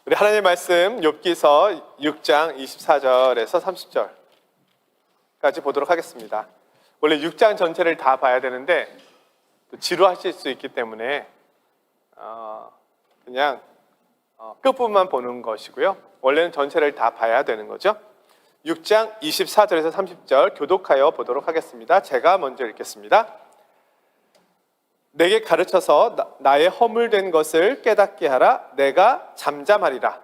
우리 하나님의 말씀 욥기서 6장 24절에서 30절까지 보도록 하겠습니다. 원래 6장 전체를 다 봐야 되는데 또 지루하실 수 있기 때문에 그냥 끝부분만 보는 것이고요. 원래는 전체를 다 봐야 되는 거죠. 6장 24절에서 30절 교독하여 보도록 하겠습니다. 제가 먼저 읽겠습니다. 내게 가르쳐서 나의 허물된 것을 깨닫게 하라. 내가 잠잠하리라.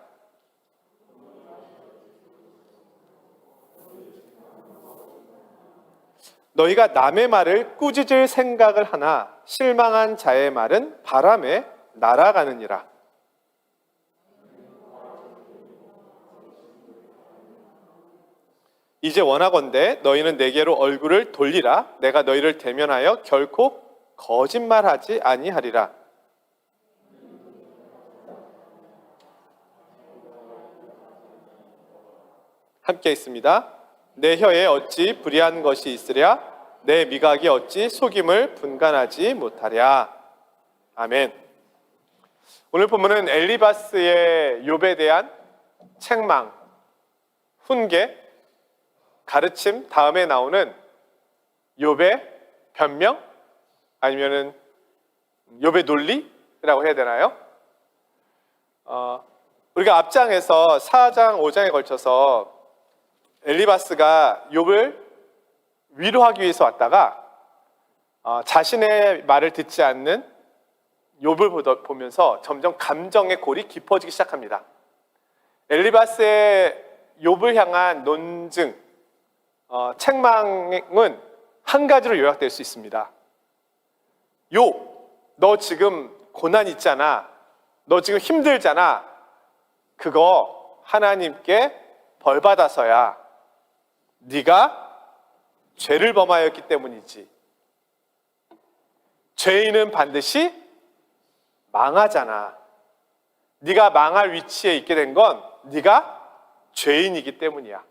너희가 남의 말을 꾸짖을 생각을 하나 실망한 자의 말은 바람에 날아가느니라. 이제 원하건대 너희는 내게로 얼굴을 돌리라. 내가 너희를 대면하여 결코 거짓말하지 아니하리라. 함께 있습니다. 내 혀에 어찌 불의한 것이 있으랴? 내 미각이 어찌 속임을 분간하지 못하랴? 아멘. 오늘 본문은 엘리바스의 욥에 대한 책망, 훈계, 가르침 다음에 나오는 욥의 변명, 아니면은 욥의 논리라고 해야 되나요? 우리가 앞장에서 4장, 5장에 걸쳐서 엘리바스가 욥을 위로하기 위해서 왔다가 자신의 말을 듣지 않는 욥을 보면서 점점 감정의 골이 깊어지기 시작합니다. 엘리바스의 욥을 향한 논증, 책망은 한 가지로 요약될 수 있습니다. 욥, 너 지금 고난 있잖아. 너 지금 힘들잖아. 그거 하나님께 벌 받아서야. 네가 죄를 범하였기 때문이지. 죄인은 반드시 망하잖아. 네가 망할 위치에 있게 된 건 네가 죄인이기 때문이야.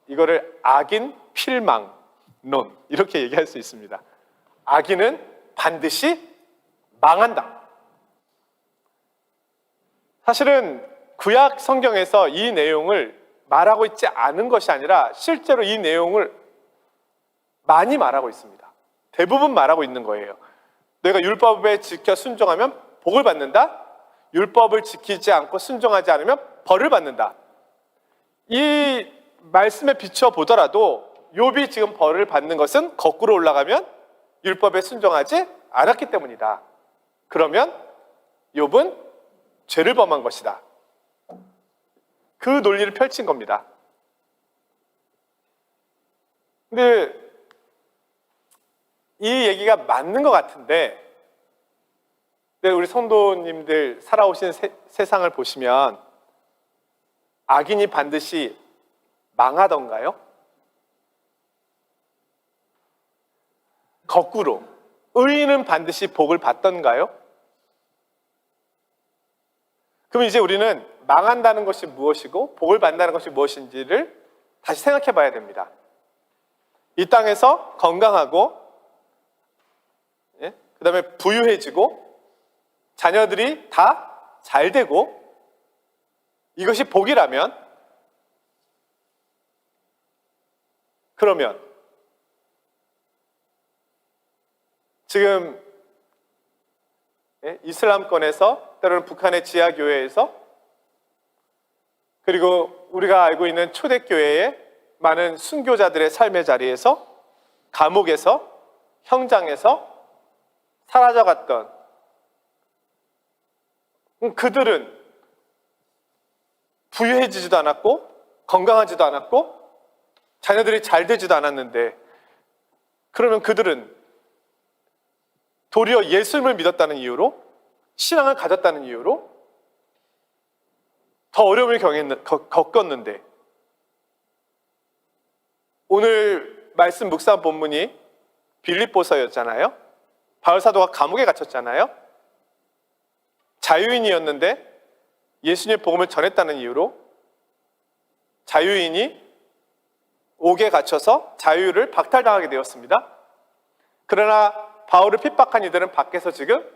이거를 악인 필망론 이렇게 얘기할 수 있습니다. 악인은 반드시 망한다. 사실은 구약 성경에서 이 내용을 말하고 있지 않은 것이 아니라 실제로 이 내용을 많이 말하고 있습니다. 대부분 말하고 있는 거예요. 내가 율법에 지켜 순종하면 복을 받는다. 율법을 지키지 않고 순종하지 않으면 벌을 받는다. 이 말씀에 비춰 보더라도 욥이 지금 벌을 받는 것은 거꾸로 올라가면 율법에 순종하지 않았기 때문이다. 그러면 욥은 죄를 범한 것이다. 그 논리를 펼친 겁니다. 근데 이 얘기가 맞는 것 같은데 우리 성도님들 살아오신 세상을 보시면 악인이 반드시 망하던가요? 거꾸로 의인은 반드시 복을 받던가요? 그럼 이제 우리는 망한다는 것이 무엇이고 복을 받는다는 것이 무엇인지를 다시 생각해 봐야 됩니다. 이 땅에서 건강하고 그 다음에 부유해지고 자녀들이 다 잘 되고 이것이 복이라면 그러면 지금 이슬람권에서 때로는 북한의 지하교회에서 그리고 우리가 알고 있는 초대교회의 많은 순교자들의 삶의 자리에서 감옥에서 형장에서 사라져갔던 그들은 부유해지지도 않았고 건강하지도 않았고 자녀들이 잘 되지도 않았는데 그러면 그들은 도리어 예수님을 믿었다는 이유로 신앙을 가졌다는 이유로 더 어려움을 겪었는데 오늘 말씀 묵상 본문이 빌립보서였잖아요. 바울 사도가 감옥에 갇혔잖아요. 자유인이었는데 예수님의 복음을 전했다는 이유로 자유인이 옥에 갇혀서 자유를 박탈당하게 되었습니다. 그러나 바울을 핍박한 이들은 밖에서 지금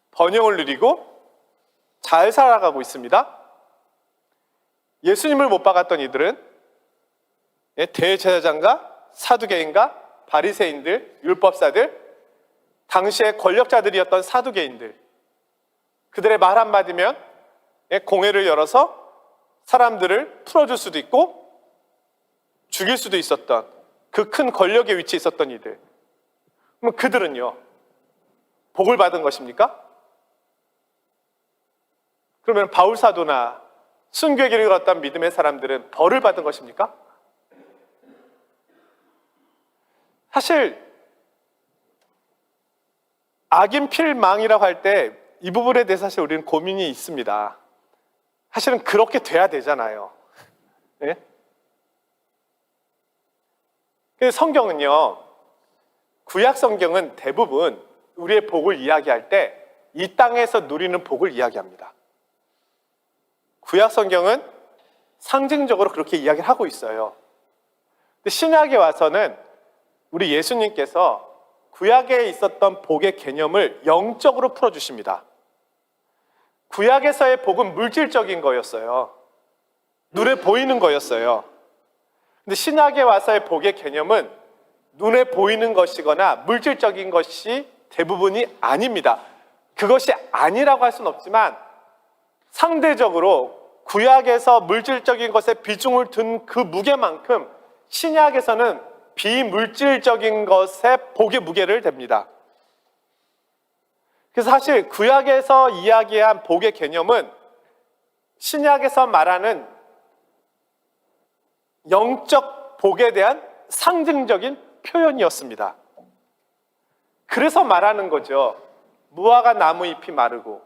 번영을 누리고 잘 살아가고 있습니다. 예수님을 못 박았던 이들은 대제사장과 사두개인과 바리새인들, 율법사들, 당시의 권력자들이었던 사두개인들, 그들의 말 한마디면 공회를 열어서 사람들을 풀어줄 수도 있고 죽일 수도 있었던 그 큰 권력의 위치에 있었던 이들. 그럼 그들은요, 복을 받은 것입니까? 그러면 바울 사도나 순교의 길을 걸었던 믿음의 사람들은 벌을 받은 것입니까? 사실 악인 필망이라고 할 때 이 부분에 대해서 사실 우리는 고민이 있습니다. 사실은 그렇게 돼야 되잖아요. 네? 성경은요, 구약 성경은 대부분 우리의 복을 이야기할 때 이 땅에서 누리는 복을 이야기합니다. 구약 성경은 상징적으로 그렇게 이야기를 하고 있어요. 근데 신약에 와서는 우리 예수님께서 구약에 있었던 복의 개념을 영적으로 풀어주십니다. 구약에서의 복은 물질적인 거였어요. 눈에 보이는 거였어요. 근데 신약에 와서의 복의 개념은 눈에 보이는 것이거나 물질적인 것이 대부분이 아닙니다. 그것이 아니라고 할 수는 없지만 상대적으로 구약에서 물질적인 것에 비중을 둔 그 무게만큼 신약에서는 비물질적인 것에 복의 무게를 댑니다. 그래서 사실 구약에서 이야기한 복의 개념은 신약에서 말하는 영적 복에 대한 상징적인 표현이었습니다. 그래서 말하는 거죠. 무화과 나무 잎이 마르고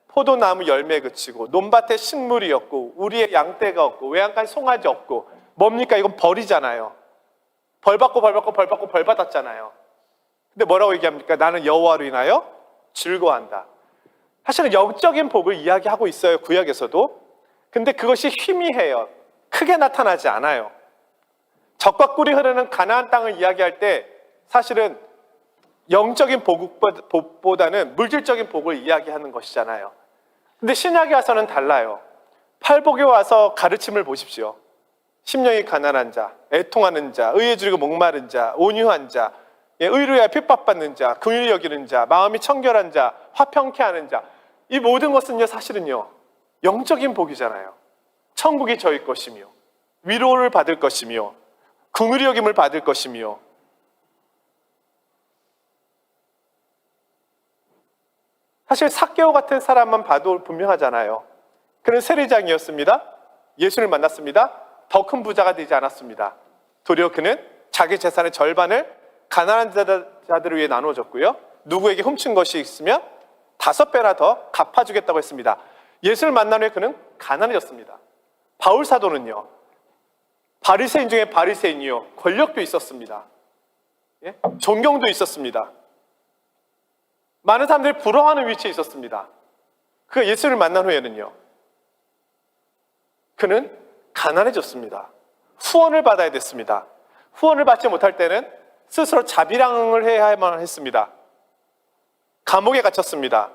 포도나무 열매 그치고 논밭에 식물이 없고 우리의 양떼가 없고 외양간 송아지 없고 뭡니까? 이건 벌이잖아요. 벌 받고 벌 받았잖아요. 근데 뭐라고 얘기합니까? 나는 여호와로 인하여 즐거워한다. 사실은 영적인 복을 이야기하고 있어요, 구약에서도. 근데 그것이 희미해요. 크게 나타나지 않아요. 젖과 꿀이 흐르는 가나안 땅을 이야기할 때 사실은 영적인 복보다는 물질적인 복을 이야기하는 것이잖아요. 근데 신약에 와서는 달라요. 팔복에 와서 가르침을 보십시오. 심령이 가난한 자, 애통하는 자, 의에 줄이고 목마른 자, 온유한 자, 의로야 핍박받는 자, 긍휼히 여기는 자, 마음이 청결한 자, 화평케 하는 자. 이 모든 것은요, 사실은요, 영적인 복이잖아요. 천국이 저희 것이며 위로를 받을 것이며 긍휼히 여김을 받을 것이며 사실 삭개오 같은 사람만 봐도 분명하잖아요. 그는 세리장이었습니다. 예수를 만났습니다. 더 큰 부자가 되지 않았습니다. 도리어 그는 자기 재산의 절반을 가난한 자들을 위해 나눠줬고요. 누구에게 훔친 것이 있으면 5배나 더 갚아주겠다고 했습니다. 예수를 만난 후에 그는 가난해졌습니다. 바울 사도는요, 바리새인 중에 바리새인이요, 권력도 있었습니다. 예? 존경도 있었습니다. 많은 사람들이 부러워하는 위치에 있었습니다. 그 예수를 만난 후에는요, 그는 가난해졌습니다. 후원을 받아야 됐습니다. 후원을 받지 못할 때는 스스로 자비랑을 해야만 했습니다. 감옥에 갇혔습니다.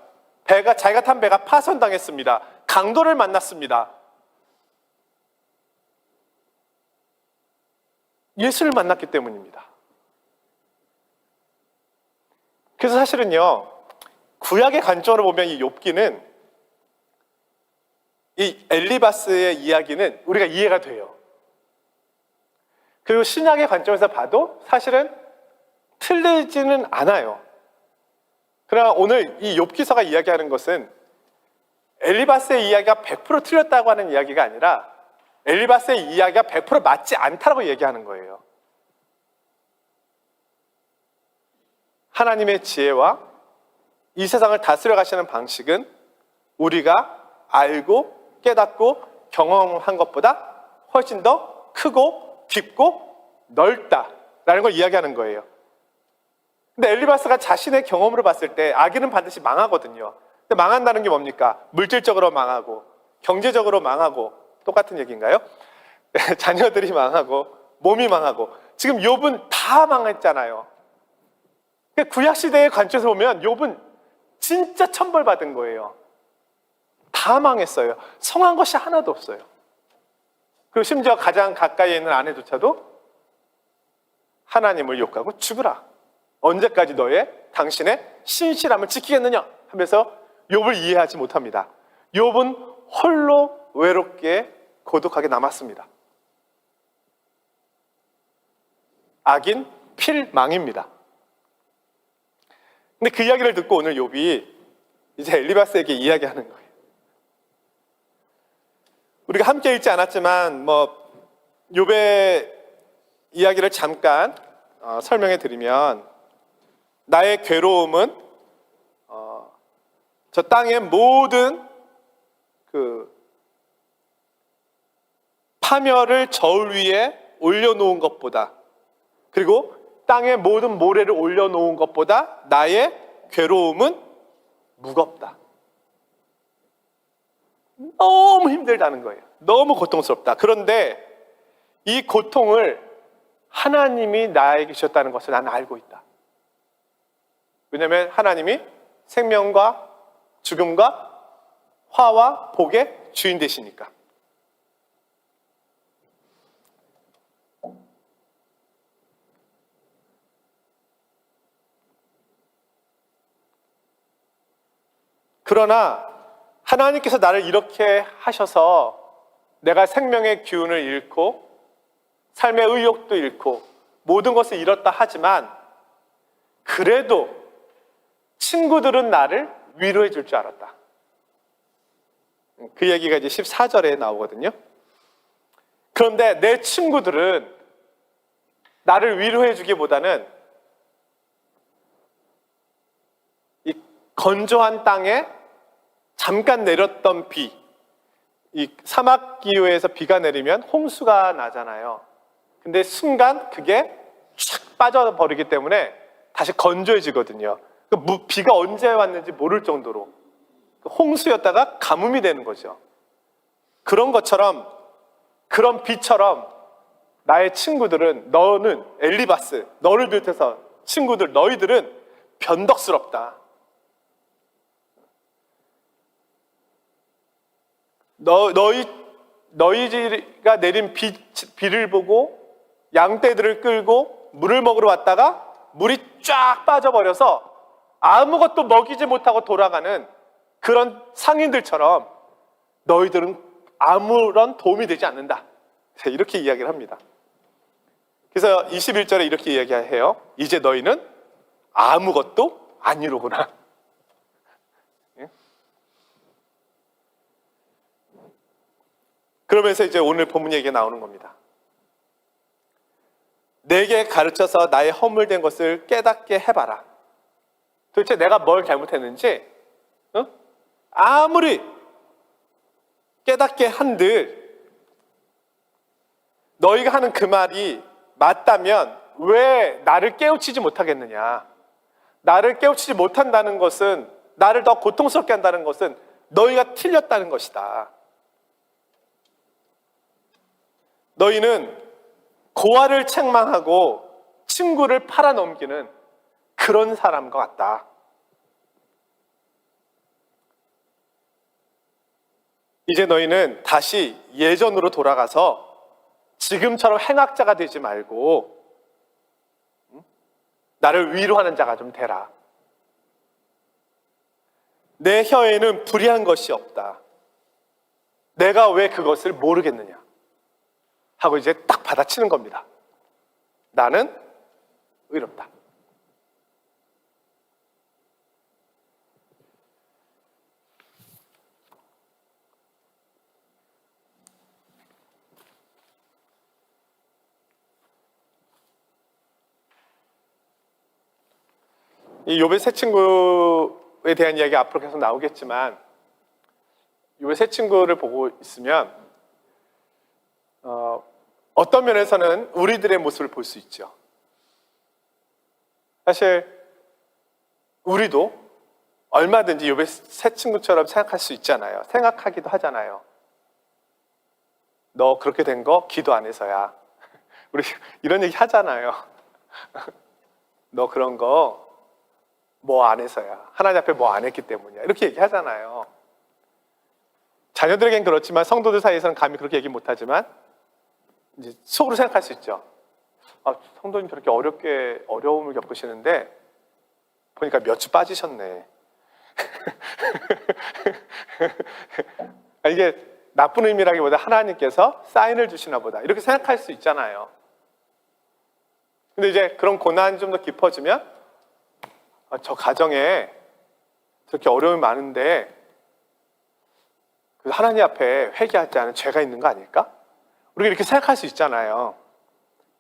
자기가 탄 배가 파손당했습니다. 강도를 만났습니다. 예수를 만났기 때문입니다. 그래서 사실은요, 구약의 관점으로 보면 이 욥기는, 이 엘리바스의 이야기는 우리가 이해가 돼요. 그리고 신약의 관점에서 봐도 사실은 틀리지는 않아요. 그러나 오늘 이 욥기서가 이야기하는 것은 엘리바스의 이야기가 100% 틀렸다고 하는 이야기가 아니라 엘리바스의 이야기가 100% 맞지 않다고 얘기하는 거예요. 하나님의 지혜와 이 세상을 다스려 가시는 방식은 우리가 알고 깨닫고 경험한 것보다 훨씬 더 크고 깊고 넓다라는 걸 이야기하는 거예요. 근데 엘리바스가 자신의 경험으로 봤을 때 악인은 반드시 망하거든요. 근데 망한다는 게 뭡니까? 물질적으로 망하고 경제적으로 망하고 똑같은 얘기인가요? 자녀들이 망하고 몸이 망하고 지금 욥은 다 망했잖아요. 구약시대의 관점에서 보면 욥은 진짜 천벌받은 거예요. 다 망했어요. 성한 것이 하나도 없어요. 그리고 심지어 가장 가까이에 있는 아내조차도 하나님을 욕하고 죽으라. 언제까지 당신의 신실함을 지키겠느냐 하면서 욥을 이해하지 못합니다. 욥은 홀로 외롭게 고독하게 남았습니다. 악인 필망입니다. 근데 그 이야기를 듣고 오늘 욥이 이제 엘리바스에게 이야기하는 거예요. 우리가 함께 읽지 않았지만 욥의 이야기를 잠깐 설명해 드리면, 나의 괴로움은 저 땅의 모든 그 파멸을 저울 위에 올려놓은 것보다, 그리고 땅의 모든 모래를 올려놓은 것보다 나의 괴로움은 무겁다. 너무 힘들다는 거예요. 너무 고통스럽다. 그런데 이 고통을 하나님이 나에게 주셨다는 것을 나는 알고 있다. 왜냐하면 하나님이 생명과 죽음과 화와 복의 주인 되시니까. 그러나 하나님께서 나를 이렇게 하셔서 내가 생명의 기운을 잃고 삶의 의욕도 잃고 모든 것을 잃었다 하지만, 그래도 친구들은 나를 위로해 줄 줄 알았다. 그 얘기가 이제 14절에 나오거든요. 그런데 내 친구들은 나를 위로해 주기보다는 이 건조한 땅에 잠깐 내렸던 비, 이 사막 기후에서 비가 내리면 홍수가 나잖아요. 근데 순간 그게 촥 빠져버리기 때문에 다시 건조해지거든요. 비가 언제 왔는지 모를 정도로 홍수였다가 가뭄이 되는 거죠. 그런 것처럼, 그런 비처럼 나의 친구들은, 너는 엘리바스, 너를 비롯해서 친구들, 너희들은 변덕스럽다. 너희가 내린 비를 보고 양떼들을 끌고 물을 먹으러 왔다가 물이 쫙 빠져버려서 아무것도 먹이지 못하고 돌아가는 그런 상인들처럼 너희들은 아무런 도움이 되지 않는다. 이렇게 이야기를 합니다. 그래서 21절에 이렇게 이야기해요. 이제 너희는 아무것도 아니로구나. 그러면서 이제 오늘 본문 얘기가 나오는 겁니다. 내게 가르쳐서 나의 허물된 것을 깨닫게 해봐라. 도대체 내가 뭘 잘못했는지 아무리 깨닫게 한들 너희가 하는 그 말이 맞다면 왜 나를 깨우치지 못하겠느냐. 나를 깨우치지 못한다는 것은, 나를 더 고통스럽게 한다는 것은 너희가 틀렸다는 것이다. 너희는 고아를 책망하고 친구를 팔아넘기는 그런 사람과 같다. 이제 너희는 다시 예전으로 돌아가서 지금처럼 행악자가 되지 말고 나를 위로하는 자가 좀 되라. 내 혀에는 불의한 것이 없다. 내가 왜 그것을 모르겠느냐 하고 이제 딱 받아치는 겁니다. 나는 의롭다. 이 욥의 새 친구에 대한 이야기 앞으로 계속 나오겠지만, 욥의 새 친구를 보고 있으면 어떤 면에서는 우리들의 모습을 볼 수 있죠. 사실 우리도 얼마든지 욥의 새 친구처럼 생각할 수 있잖아요. 생각하기도 하잖아요. 너 그렇게 된 거 기도 안 해서야. 우리 이런 얘기 하잖아요. 너 그런 거 뭐 안 해서야. 하나님 앞에 뭐 안 했기 때문이야. 이렇게 얘기하잖아요. 자녀들에겐 그렇지만 성도들 사이에서는 감히 그렇게 얘기 못하지만 이제 속으로 생각할 수 있죠. 성도님 저렇게 어려움을 겪으시는데 보니까 몇 주 빠지셨네. 이게 나쁜 의미라기보다 하나님께서 사인을 주시나 보다 이렇게 생각할 수 있잖아요. 근데 이제 그런 고난이 좀 더 깊어지면 저 가정에 저렇게 어려움이 많은데 하나님 앞에 회개하지 않은 죄가 있는 거 아닐까? 우리가 이렇게 생각할 수 있잖아요.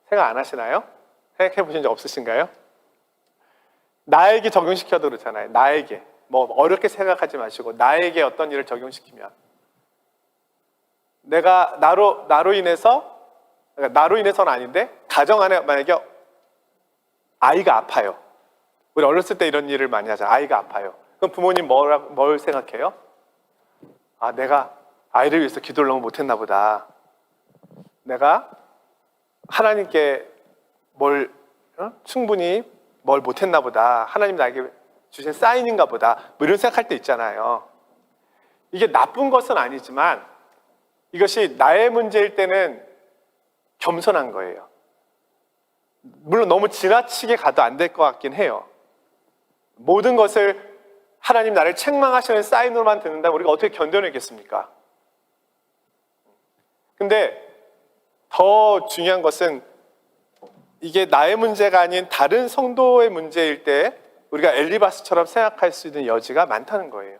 생각 안 하시나요? 생각해 보신 적 없으신가요? 나에게 적용시켜도 그렇잖아요. 나에게 뭐 어렵게 생각하지 마시고 나에게 어떤 일을 적용시키면 내가 나로 인해서, 그러니까 나로 인해서는 아닌데 가정 안에 만약에 아이가 아파요. 우리 어렸을 때 이런 일을 많이 하잖아요. 아이가 아파요. 그럼 부모님 뭘 생각해요? 내가 아이를 위해서 기도를 너무 못했나 보다. 내가 하나님께 충분히 뭘 못했나 보다. 하나님 나에게 주신 사인인가 보다. 뭐 이런 생각할 때 있잖아요. 이게 나쁜 것은 아니지만 이것이 나의 문제일 때는 겸손한 거예요. 물론 너무 지나치게 가도 안 될 것 같긴 해요. 모든 것을 하나님 나를 책망하시는 사인으로만 듣는다면 우리가 어떻게 견뎌내겠습니까? 근데 더 중요한 것은 이게 나의 문제가 아닌 다른 성도의 문제일 때 우리가 엘리바스처럼 생각할 수 있는 여지가 많다는 거예요.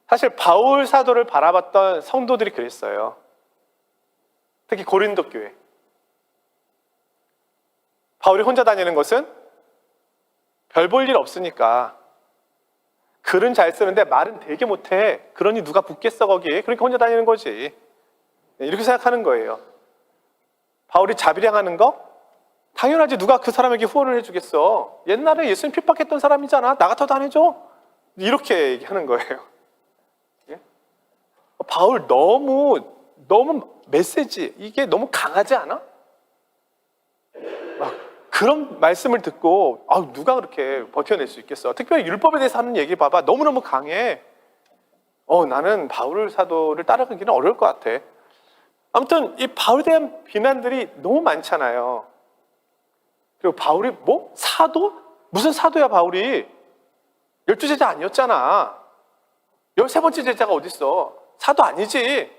사실 바울 사도를 바라봤던 성도들이 그랬어요. 특히 고린도 교회. 바울이 혼자 다니는 것은 별 볼 일 없으니까. 글은 잘 쓰는데 말은 되게 못해. 그러니 누가 붙겠어 거기에. 그러니까 혼자 다니는 거지. 이렇게 생각하는 거예요. 바울이 자비량하는 거? 당연하지. 누가 그 사람에게 후원을 해주겠어. 옛날에 예수님 핍박했던 사람이잖아. 나 같아도 안 해줘. 이렇게 얘기하는 거예요. 예? 바울 너무 메시지 이게 너무 강하지 않아? 막 그런 말씀을 듣고 누가 그렇게 버텨낼 수 있겠어. 특별히 율법에 대해서 하는 얘기 봐봐. 너무너무 강해. 나는 바울 사도를 따라가기는 어려울 것 같아. 아무튼 이 바울에 대한 비난들이 너무 많잖아요. 그리고 바울이 사도? 무슨 사도야 바울이? 12제자 아니었잖아. 13번째 제자가 어딨어? 사도 아니지.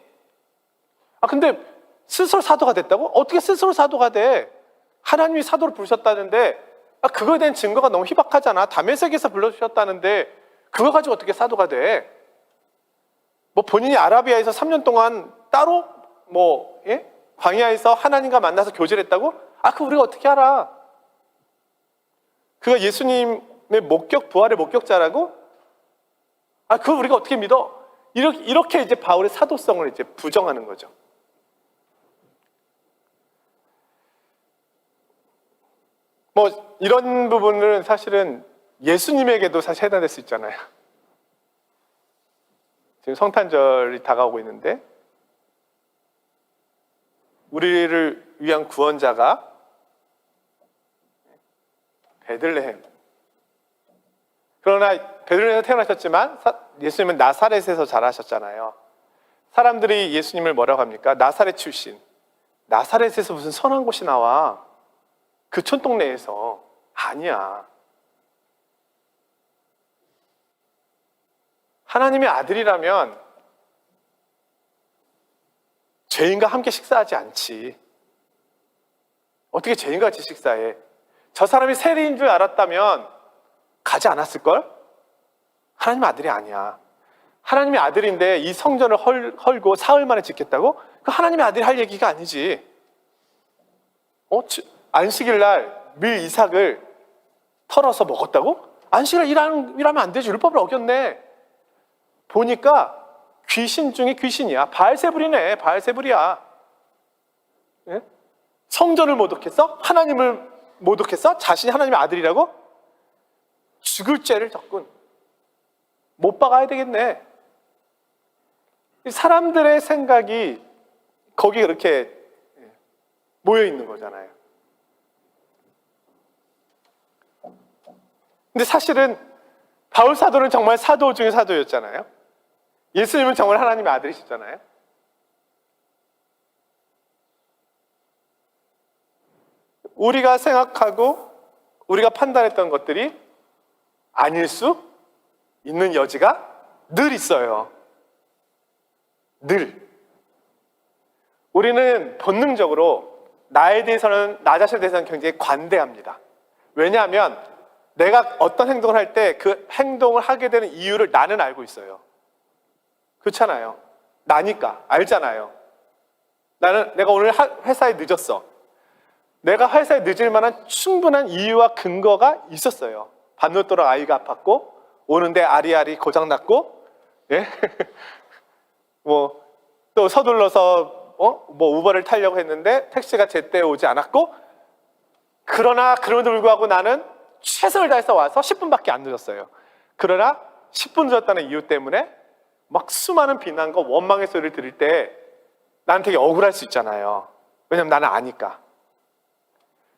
근데 스스로 사도가 됐다고? 어떻게 스스로 사도가 돼? 하나님이 사도를 부르셨다는데 그거에 대한 증거가 너무 희박하잖아. 다메섹에서 불러주셨다는데 그거 가지고 어떻게 사도가 돼? 본인이 아라비아에서 3년 동안 따로 광야에서 하나님과 만나서 교제를 했다고? 그거 우리가 어떻게 알아? 그가 예수님의 부활의 목격자라고? 그걸 우리가 어떻게 믿어? 이렇게 이제 바울의 사도성을 이제 부정하는 거죠. 이런 부분은 사실은 예수님에게도 사실 해당될 수 있잖아요. 지금 성탄절이 다가오고 있는데 우리를 위한 구원자가 베들레헴. 그러나 베들레헴에서 태어나셨지만 예수님은 나사렛에서 자라셨잖아요. 사람들이 예수님을 뭐라고 합니까? 나사렛 출신. 나사렛에서 무슨 선한 곳이 나와. 그 촌동네에서. 아니야. 하나님의 아들이라면 죄인과 함께 식사하지 않지. 어떻게 죄인과 같이 식사해? 저 사람이 세리인 줄 알았다면 가지 않았을걸? 하나님의 아들이 아니야. 하나님의 아들인데 이 성전을 헐고 사흘 만에 짓겠다고? 그 하나님의 아들이 할 얘기가 아니지. 안식일 날 밀 이삭을 털어서 먹었다고? 안식일 일하면 안 되지. 율법을 어겼네. 보니까 귀신 중에 귀신이야. 바알세불이네. 바알세불이야. 예? 성전을 모독했어? 하나님을 모독했어? 자신이 하나님의 아들이라고? 죽을 죄를 졌군. 못 박아야 되겠네. 사람들의 생각이 거기에 그렇게 모여 있는 거잖아요. 근데 사실은 바울 사도는 정말 사도 중에 사도였잖아요. 예수님은 정말 하나님의 아들이시잖아요. 우리가 생각하고 우리가 판단했던 것들이 아닐 수 있는 여지가 늘 있어요. 늘. 우리는 본능적으로 나에 대해서는, 나 자신에 대해서는 굉장히 관대합니다. 왜냐하면 내가 어떤 행동을 할 때 그 행동을 하게 되는 이유를 나는 알고 있어요. 그렇잖아요. 나니까 알잖아요. 내가 오늘 회사에 늦었어. 내가 회사에 늦을 만한 충분한 이유와 근거가 있었어요. 밤늦도록 아이가 아팠고, 오는데 아리아리 고장났고, 예? 또 서둘러서 우버를 타려고 했는데 택시가 제때 오지 않았고, 그러나 그럼에도 불구하고 나는 최선을 다해서 와서 10분밖에 안 늦었어요. 그러나 10분 늦었다는 이유 때문에 막 수많은 비난과 원망의 소리를 들을 때 나는 되게 억울할 수 있잖아요. 왜냐면 나는 아니까.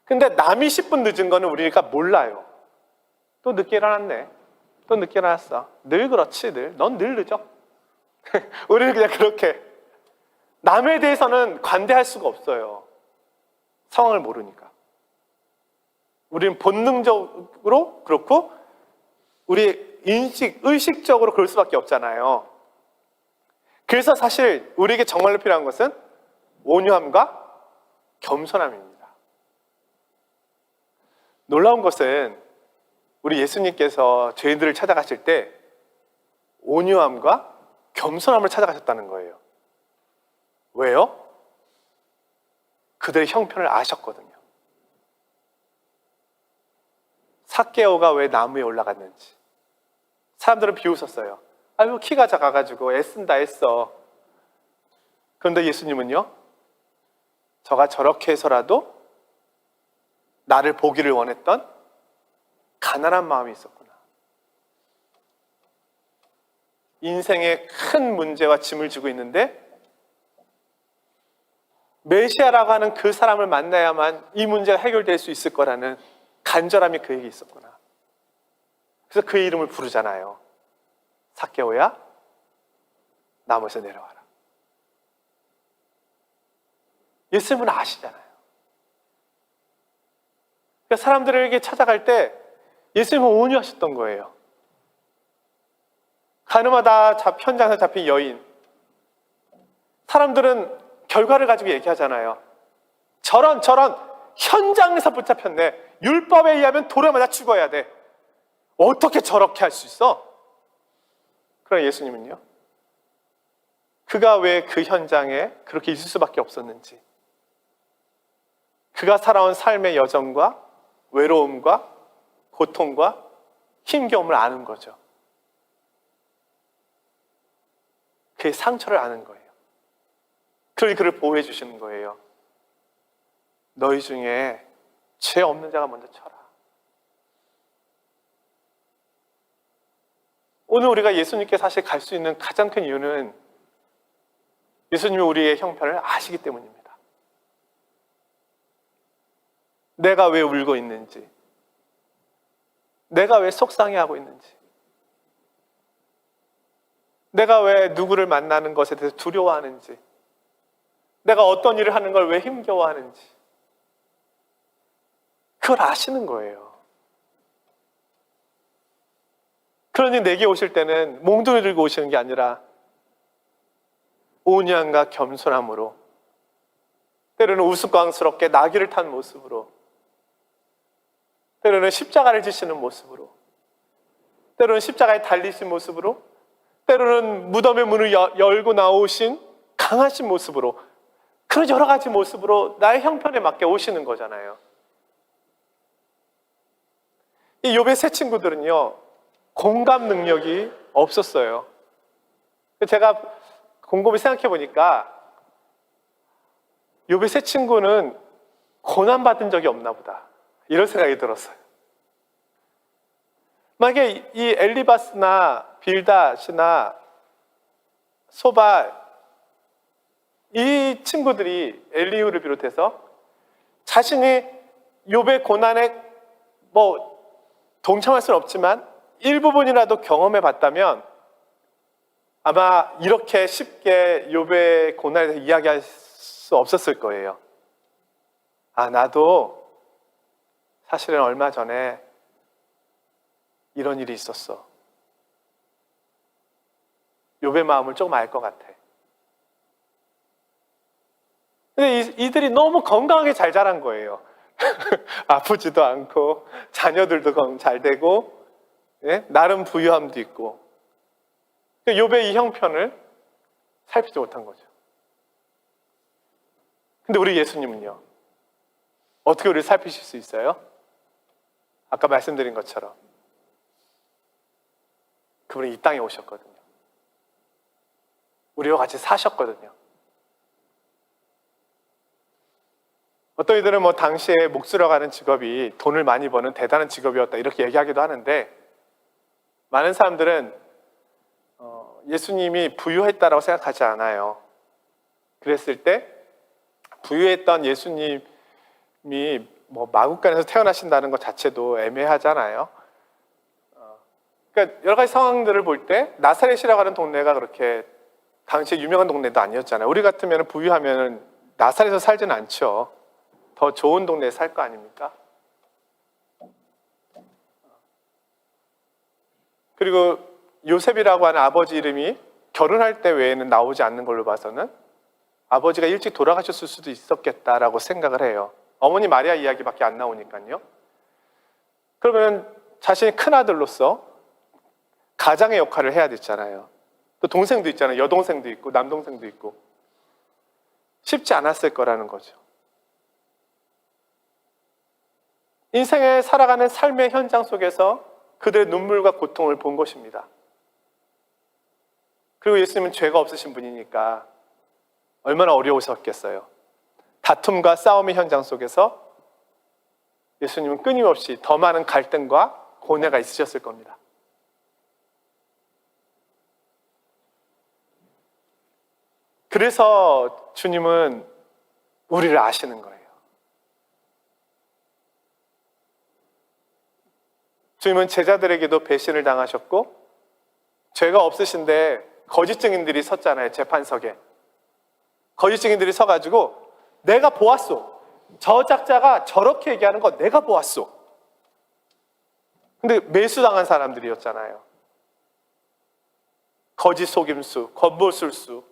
근데 남이 10분 늦은 거는 우리가 몰라요. 또 늦게 일어났네. 또 늦게 일어났어. 늘 그렇지, 늘. 넌 늘 늦어. 우리는 그냥 그렇게. 남에 대해서는 관대할 수가 없어요. 상황을 모르니까. 우리는 본능적으로 그렇고, 우리 의식적으로 그럴 수밖에 없잖아요. 그래서 사실 우리에게 정말로 필요한 것은 온유함과 겸손함입니다. 놀라운 것은 우리 예수님께서 죄인들을 찾아가실 때 온유함과 겸손함을 찾아가셨다는 거예요. 왜요? 그들의 형편을 아셨거든요. 삭개오가 왜 나무에 올라갔는지. 사람들은 비웃었어요. 아유, 키가 작아가지고 애쓴다 애써. 그런데 예수님은요, 저가 저렇게 해서라도 나를 보기를 원했던 가난한 마음이 있었구나. 인생에 큰 문제와 짐을 지고 있는데 메시아라고 하는 그 사람을 만나야만 이 문제가 해결될 수 있을 거라는 간절함이 그에게 있었구나. 그래서 그의 이름을 부르잖아요. 삭개오야, 나무에서 내려와라. 예수님은 아시잖아요. 그러니까 사람들에게 찾아갈 때 예수님은 온유하셨던 거예요. 가늠하다 현장에서 잡힌 여인. 사람들은 결과를 가지고 얘기하잖아요. 저런 현장에서 붙잡혔네. 율법에 의하면 돌에 맞아 죽어야 돼. 어떻게 저렇게 할 수 있어? 그러나 예수님은요, 그가 왜 그 현장에 그렇게 있을 수밖에 없었는지, 그가 살아온 삶의 여정과 외로움과 고통과 힘겨움을 아는 거죠. 그의 상처를 아는 거예요. 그러니 그를 보호해 주시는 거예요. 너희 중에 죄 없는 자가 먼저 쳐라. 오늘 우리가 예수님께 사실 갈 수 있는 가장 큰 이유는 예수님이 우리의 형편을 아시기 때문입니다. 내가 왜 울고 있는지, 내가 왜 속상해하고 있는지, 내가 왜 누구를 만나는 것에 대해서 두려워하는지, 내가 어떤 일을 하는 걸 왜 힘겨워하는지, 그걸 아시는 거예요. 그러니 내게 오실 때는 몽둥이 들고 오시는 게 아니라 온유함과 겸손함으로, 때로는 우스꽝스럽게 나귀를 탄 모습으로, 때로는 십자가를 지시는 모습으로, 때로는 십자가에 달리신 모습으로, 때로는 무덤의 문을 열고 나오신 강하신 모습으로, 그런 여러 가지 모습으로 나의 형편에 맞게 오시는 거잖아요. 이 욥의 세 친구들은요, 공감 능력이 없었어요. 제가 곰곰이 생각해 보니까 욥의 세 친구는 고난받은 적이 없나 보다, 이런 생각이 들었어요. 만약에 이 엘리바스나 빌닷이나 소발, 이 친구들이 엘리후를 비롯해서 자신이 욥의 고난에 동참할 수는 없지만 일부분이라도 경험해 봤다면 아마 이렇게 쉽게 욥의 고난에 대해서 이야기할 수 없었을 거예요. 아, 나도 사실은 얼마 전에 이런 일이 있었어. 욥의 마음을 조금 알 것 같아. 근데 이들이 너무 건강하게 잘 자란 거예요. 아프지도 않고 자녀들도 잘 되고, 예? 나름 부유함도 있고. 욥의 이 형편을 살피지 못한 거죠. 근데 우리 예수님은요, 어떻게 우리를 살피실 수 있어요? 아까 말씀드린 것처럼 그분이 이 땅에 오셨거든요. 우리와 같이 사셨거든요. 어떤 이들은 뭐 당시에 목수라고 하는 직업이 돈을 많이 버는 대단한 직업이었다 이렇게 얘기하기도 하는데, 많은 사람들은 예수님이 부유했다라고 생각하지 않아요. 그랬을 때 부유했던 예수님이 뭐 마국간에서 태어나신다는 것 자체도 애매하잖아요. 그러니까 여러 가지 상황들을 볼 때 나사렛이라고 하는 동네가 그렇게 당시에 유명한 동네도 아니었잖아요. 우리 같으면 부유하면 나사렛에서 살지는 않죠. 더 좋은 동네에 살 거 아닙니까? 그리고 요셉이라고 하는 아버지 이름이 결혼할 때 외에는 나오지 않는 걸로 봐서는 아버지가 일찍 돌아가셨을 수도 있었겠다라고 생각을 해요. 어머니 마리아 이야기밖에 안 나오니까요. 그러면 자신이 큰아들로서 가장의 역할을 해야 됐잖아요. 또 동생도 있잖아요. 여동생도 있고 남동생도 있고. 쉽지 않았을 거라는 거죠. 인생에 살아가는 삶의 현장 속에서 그들의 눈물과 고통을 본 것입니다. 그리고 예수님은 죄가 없으신 분이니까 얼마나 어려우셨겠어요. 다툼과 싸움의 현장 속에서 예수님은 끊임없이 더 많은 갈등과 고뇌가 있으셨을 겁니다. 그래서 주님은 우리를 아시는 거예요. 주님은 제자들에게도 배신을 당하셨고 죄가 없으신데 거짓 증인들이 섰잖아요. 재판석에. 거짓 증인들이 서가지고 내가 보았소. 저 작자가 저렇게 얘기하는 거 내가 보았소. 근데 매수당한 사람들이었잖아요. 거짓 속임수, 권보술수,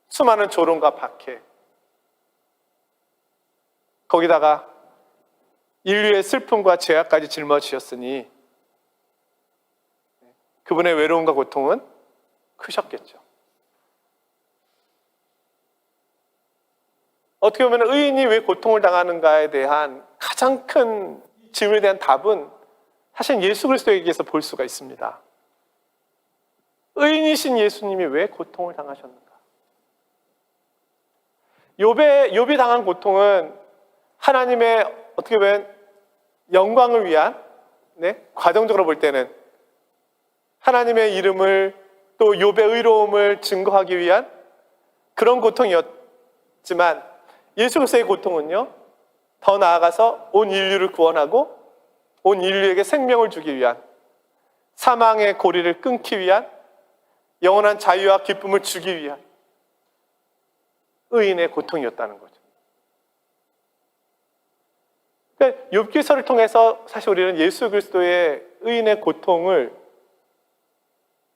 수많은 조롱과 박해, 거기다가 인류의 슬픔과 죄악까지 짊어지셨으니 그분의 외로움과 고통은 크셨겠죠. 어떻게 보면 의인이 왜 고통을 당하는가에 대한 가장 큰 질문에 대한 답은 사실 예수 그리스도에게서 볼 수가 있습니다. 의인이신 예수님이 왜 고통을 당하셨는가? 욥이 당한 고통은 하나님의 어떻게 보면 영광을 위한, 과정적으로 볼 때는 하나님의 이름을 또 욥의 의로움을 증거하기 위한 그런 고통이었지만 예수 그리스도의 고통은요, 더 나아가서 온 인류를 구원하고 온 인류에게 생명을 주기 위한, 사망의 고리를 끊기 위한, 영원한 자유와 기쁨을 주기 위한 의인의 고통이었다는 거죠. 그러니까 욥기서를 통해서 사실 우리는 예수 그리스도의 의인의 고통을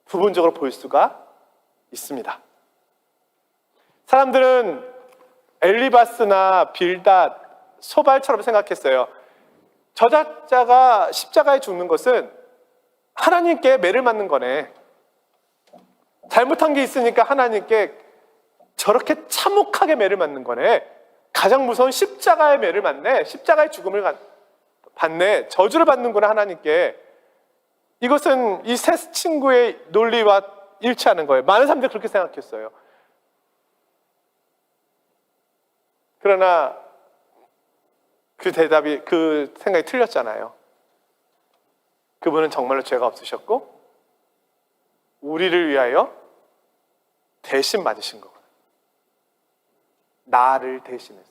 부분적으로 볼 수가 있습니다. 사람들은 엘리바스나 빌닷, 소발처럼 생각했어요. 저작자가 십자가에 죽는 것은 하나님께 매를 맞는 거네. 잘못한 게 있으니까 하나님께 저렇게 참혹하게 매를 맞는 거네. 가장 무서운 십자가의 매를 맞네. 십자가의 죽음을 받네. 저주를 받는구나 하나님께. 이것은 이 세 친구의 논리와 일치하는 거예요. 많은 사람들이 그렇게 생각했어요. 그러나 그 생각이 틀렸잖아요. 그분은 정말로 죄가 없으셨고 우리를 위하여 대신 맞으신 거거든요. 나를 대신해서.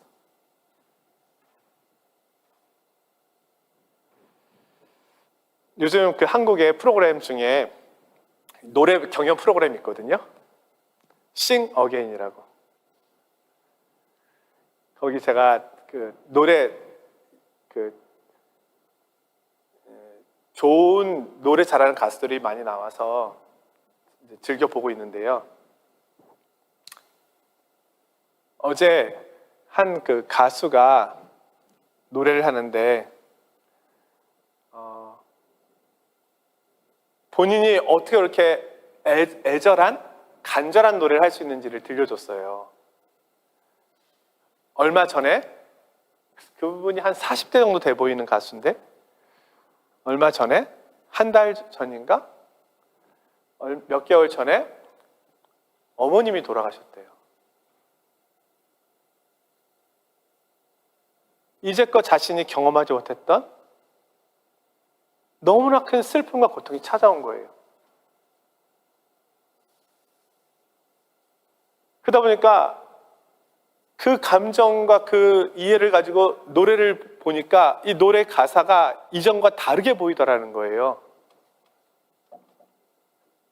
요즘 그 한국의 프로그램 중에 노래 경연 프로그램이 있거든요. Sing Again이라고. 거기 제가 그 노래 그 좋은 노래 잘하는 가수들이 많이 나와서 이제 즐겨 보고 있는데요. 어제 한 그 가수가 노래를 하는데 본인이 어떻게 그렇게 애절한 간절한 노래를 할 수 있는지를 들려줬어요. 얼마 전에 그분이 한 40대 정도 돼 보이는 가수인데 얼마 전에 한 달 전인가 몇 개월 전에 어머님이 돌아가셨대요. 이제껏 자신이 경험하지 못했던 너무나 큰 슬픔과 고통이 찾아온 거예요. 그러다 보니까 그 감정과 그 이해를 가지고 노래를 보니까 이 노래 가사가 이전과 다르게 보이더라는 거예요.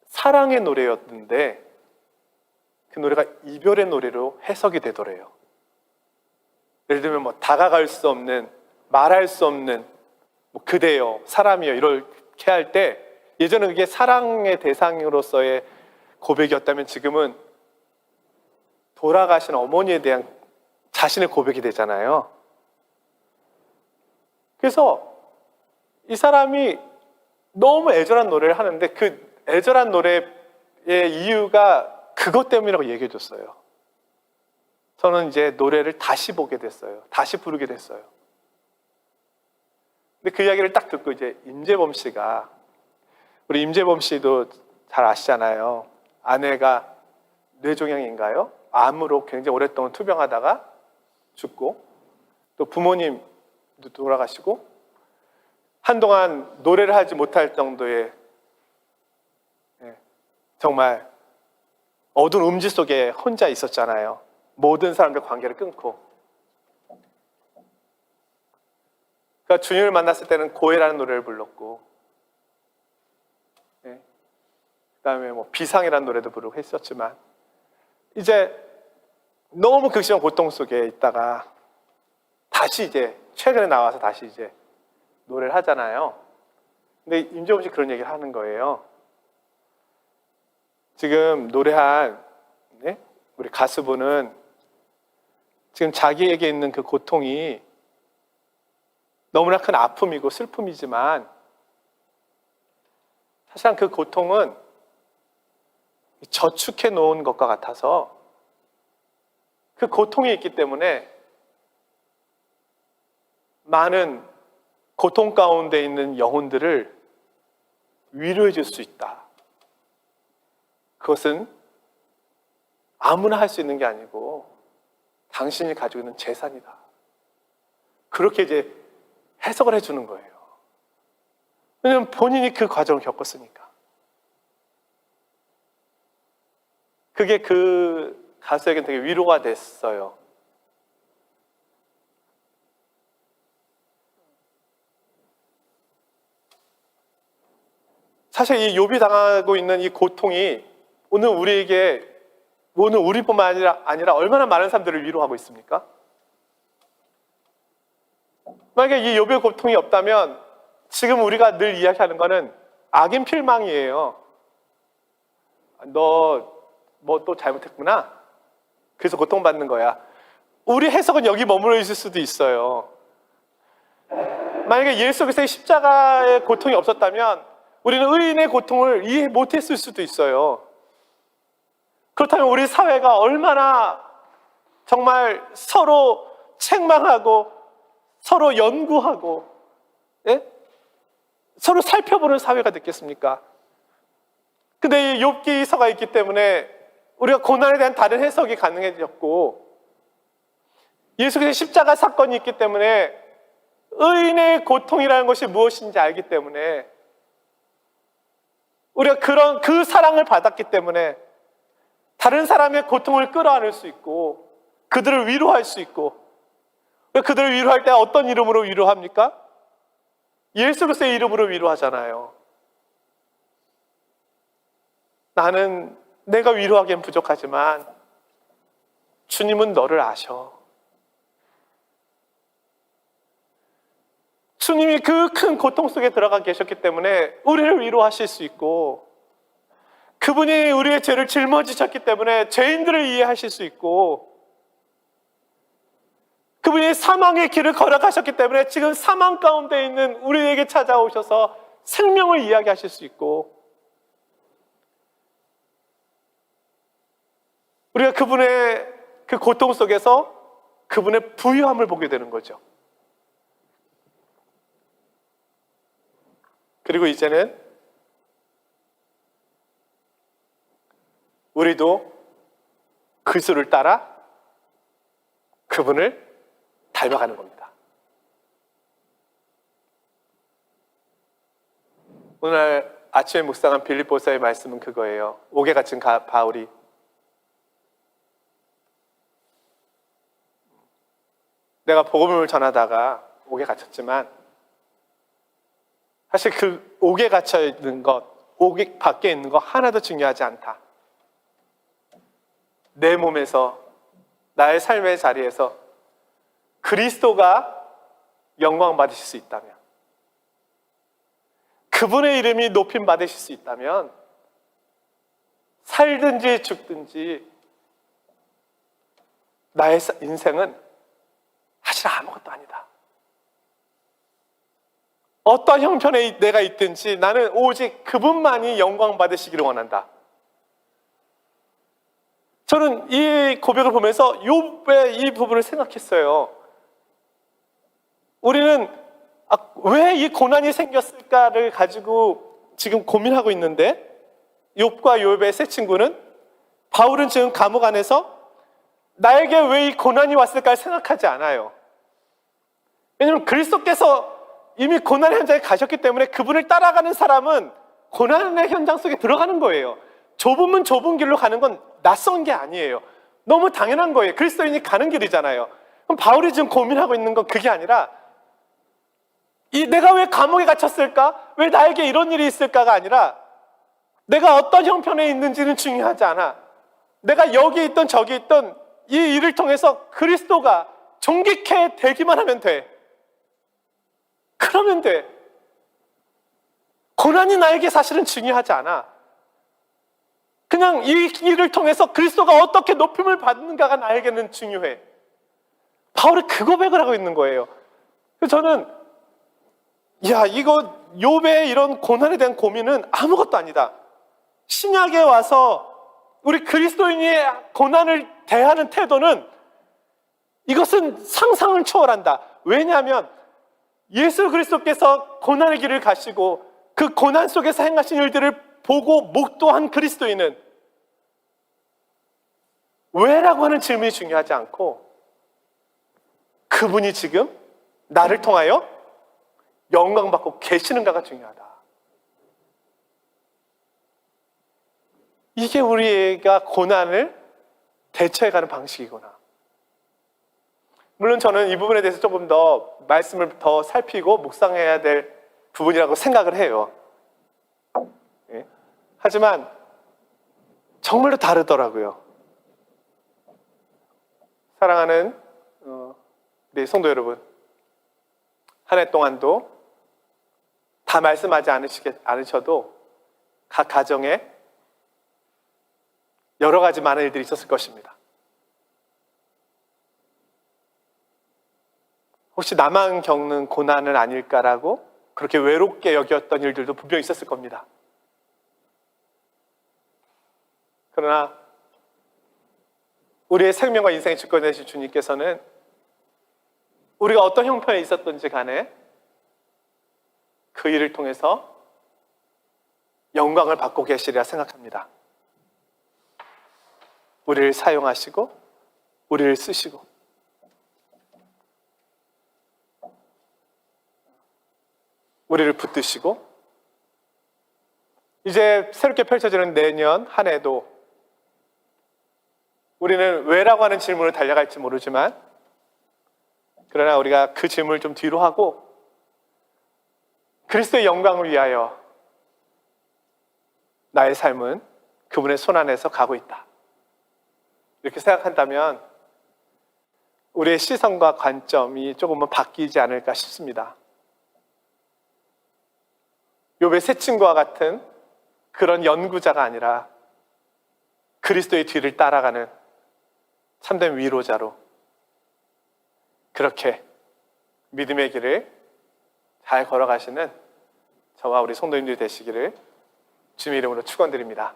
사랑의 노래였는데 그 노래가 이별의 노래로 해석이 되더래요. 예를 들면 뭐 다가갈 수 없는, 말할 수 없는 뭐 그대여, 사람이여 이렇게 할 때 예전에 그게 사랑의 대상으로서의 고백이었다면 지금은 돌아가신 어머니에 대한 자신의 고백이 되잖아요. 그래서 이 사람이 너무 애절한 노래를 하는데 그 애절한 노래의 이유가 그것 때문이라고 얘기해 줬어요. 저는 이제 노래를 다시 보게 됐어요. 다시 부르게 됐어요. 근데 그 이야기를 딱 듣고 이제 임재범 씨가, 우리 임재범 씨도 잘 아시잖아요. 아내가 뇌종양인가요? 암으로 굉장히 오랫동안 투병하다가 죽고 또 부모님도 돌아가시고 한동안 노래를 하지 못할 정도의 정말 어두운 음지 속에 혼자 있었잖아요. 모든 사람들 관계를 끊고. 그러니까 주님을 만났을 때는 고해라는 노래를 불렀고, 그다음에 뭐 비상이라는 노래도 부르고 했었지만 이제 너무 극심한 고통 속에 있다가 다시 이제 최근에 나와서 다시 이제 노래를 하잖아요. 근데 임재범 씨 그런 얘기를 하는 거예요. 지금 노래한 우리 가수분은 지금 자기에게 있는 그 고통이 너무나 큰 아픔이고 슬픔이지만 사실은 그 고통은 저축해 놓은 것과 같아서 그 고통이 있기 때문에 많은 고통 가운데 있는 영혼들을 위로해 줄 수 있다. 그것은 아무나 할 수 있는 게 아니고 당신이 가지고 있는 재산이다. 그렇게 이제 해석을 해주는 거예요. 왜냐하면 본인이 그 과정을 겪었으니까. 그게 그 가수에게는 되게 위로가 됐어요. 사실 이 욥이 당하고 있는 이 고통이 오늘 우리뿐만 아니라 얼마나 많은 사람들을 위로하고 있습니까? 만약에 이 욥의 고통이 없다면 지금 우리가 늘 이야기하는 거는 악인 필망이에요. 너 뭐 또 잘못했구나. 그래서 고통받는 거야. 우리 해석은 여기 머물러 있을 수도 있어요. 만약에 예수 그리스도의 십자가의 고통이 없었다면 우리는 의인의 고통을 이해 못했을 수도 있어요. 그렇다면 우리 사회가 얼마나 정말 서로 책망하고 서로 연구하고 서로 살펴보는 사회가 됐겠습니까? 근데 이 욥기서가 있기 때문에 우리가 고난에 대한 다른 해석이 가능해졌고 예수께서 십자가 사건이 있기 때문에 의인의 고통이라는 것이 무엇인지 알기 때문에 우리가 그 사랑을 받았기 때문에 다른 사람의 고통을 끌어안을 수 있고 그들을 위로할 수 있고 그들을 위로할 때 어떤 이름으로 위로합니까? 예수 그리스도의 이름으로 위로하잖아요. 나는 내가 위로하기엔 부족하지만 주님은 너를 아셔. 주님이 그 큰 고통 속에 들어가 계셨기 때문에 우리를 위로하실 수 있고, 그분이 우리의 죄를 짊어지셨기 때문에 죄인들을 이해하실 수 있고, 그분이 사망의 길을 걸어가셨기 때문에 지금 사망 가운데 있는 우리에게 찾아오셔서 생명을 이야기하실 수 있고, 우리가 그분의 그 고통 속에서 그분의 부유함을 보게 되는 거죠. 그리고 이제는 우리도 그 수를 따라 그분을 닮아가는 겁니다. 오늘 아침에 묵상한 빌립보서의 말씀은 그거예요. 옥에 갇힌 바울이 내가 복음을 전하다가 옥에 갇혔지만 사실 그 옥에 갇혀 있는 것, 옥 밖에 있는 것 하나도 중요하지 않다. 내 몸에서, 나의 삶의 자리에서 그리스도가 영광 받으실 수 있다면, 그분의 이름이 높임 받으실 수 있다면 살든지 죽든지 나의 인생은 사실 아무것도 아니다. 어떤 형편에 내가 있든지 나는 오직 그분만이 영광 받으시기를 원한다. 저는 이 고백을 보면서 욥의 이 부분을 생각했어요. 우리는 왜 이 고난이 생겼을까를 가지고 지금 고민하고 있는데, 욥과 욥의 세 친구는, 바울은 지금 감옥 안에서 나에게 왜 이 고난이 왔을까 생각하지 않아요. 왜냐하면 그리스도께서 이미 고난의 현장에 가셨기 때문에 그분을 따라가는 사람은 고난의 현장 속에 들어가는 거예요. 좁으면 좁은 길로 가는 건 낯선 게 아니에요. 너무 당연한 거예요. 그리스도인이 가는 길이잖아요. 그럼 바울이 지금 고민하고 있는 건 그게 아니라, 내가 왜 감옥에 갇혔을까? 왜 나에게 이런 일이 있을까가 아니라, 내가 어떤 형편에 있는지는 중요하지 않아. 내가 여기 있던 저기 있던 이 일을 통해서 그리스도가 존귀케 되기만 하면 돼. 그러면 돼. 고난이 나에게 사실은 중요하지 않아. 그냥 이 일을 통해서 그리스도가 어떻게 높임을 받는가가 나에게는 중요해. 바울이 그 고백을 하고 있는 거예요. 그래서 저는 이거 욥의 이런 고난에 대한 고민은 아무것도 아니다. 신약에 와서 우리 그리스도인의 고난을 대하는 태도는, 이것은 상상을 초월한다. 왜냐하면 예수 그리스도께서 고난의 길을 가시고 그 고난 속에서 행하신 일들을 보고 목도한 그리스도인은 왜라고 하는 질문이 중요하지 않고, 그분이 지금 나를 통하여 영광받고 계시는가가 중요하다. 이게 우리가 고난을 대처해가는 방식이구나. 물론 저는 이 부분에 대해서 조금 더 말씀을 더 살피고 묵상해야 될 부분이라고 생각을 해요. 하지만 정말로 다르더라고요. 사랑하는 우리 성도 여러분, 한 해 동안도 다 말씀하지 않으셔도 각 가정에 여러 가지 많은 일들이 있었을 것입니다. 혹시 나만 겪는 고난은 아닐까라고 그렇게 외롭게 여겼던 일들도 분명히 있었을 겁니다. 그러나 우리의 생명과 인생의 주권을 내신 주님께서는 우리가 어떤 형편에 있었든지 간에 그 일을 통해서 영광을 받고 계시리라 생각합니다. 우리를 사용하시고 우리를 쓰시고, 우리를 붙드시고, 이제 새롭게 펼쳐지는 내년 한 해도 우리는 왜라고 하는 질문을 달려갈지 모르지만, 그러나 우리가 그 질문을 좀 뒤로 하고 그리스도의 영광을 위하여 나의 삶은 그분의 손 안에서 가고 있다. 이렇게 생각한다면 우리의 시선과 관점이 조금은 바뀌지 않을까 싶습니다. 욥의 세 친구와 같은 그런 연구자가 아니라 그리스도의 뒤를 따라가는 참된 위로자로 그렇게 믿음의 길을 잘 걸어가시는 저와 우리 성도님들이 되시기를 주님의 이름으로 축원드립니다.